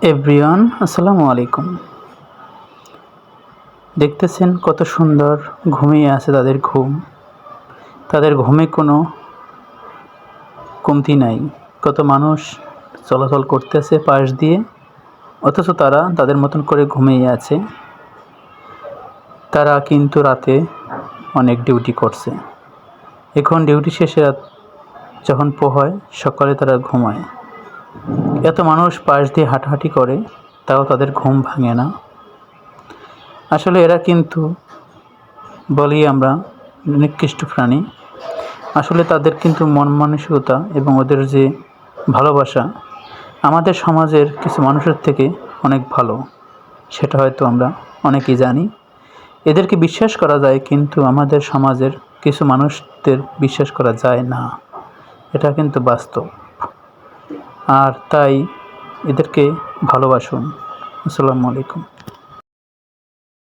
Everyone, আসসালামু আলাইকুম। দেখতেছেন কত সুন্দর ঘুমিয়ে আছে তাদের ঘুম। তাদের ঘুমে কোনো কমতি নাই। কত মানুষ চলাচল করতেছে পাশ দিয়ে, অথচ তারা তাদের মতন করে ঘুমিয়ে আছে। তারা কিন্তু রাতে অনেক ডিউটি করছে। এখন ডিউটি শেষে রাত যখন পোহায়, সকালে তারা ঘুমায়। এত মানুষ পাশ দিয়ে হাঁটাহাঁটি করে, তাও তাদের ঘুম ভাঙে না। আসলে এরা কিন্তু বলি আমরা নিকৃষ্ট প্রাণী। আসলে তাদের কিন্তু মন মানসিকতা এবং ওদের যে ভালোবাসা আমাদের সমাজের কিছু মানুষের থেকে অনেক ভালো, সেটা হয়তো আমরা অনেকেই জানি। এদেরকে বিশ্বাস করা যায়, কিন্তু আমাদের সমাজের কিছু মানুষদের বিশ্বাস করা যায় না, এটা কিন্তু বাস্তব। আর তাই এদেরকে ভালোবাসুন। আসসালামু আলাইকুম।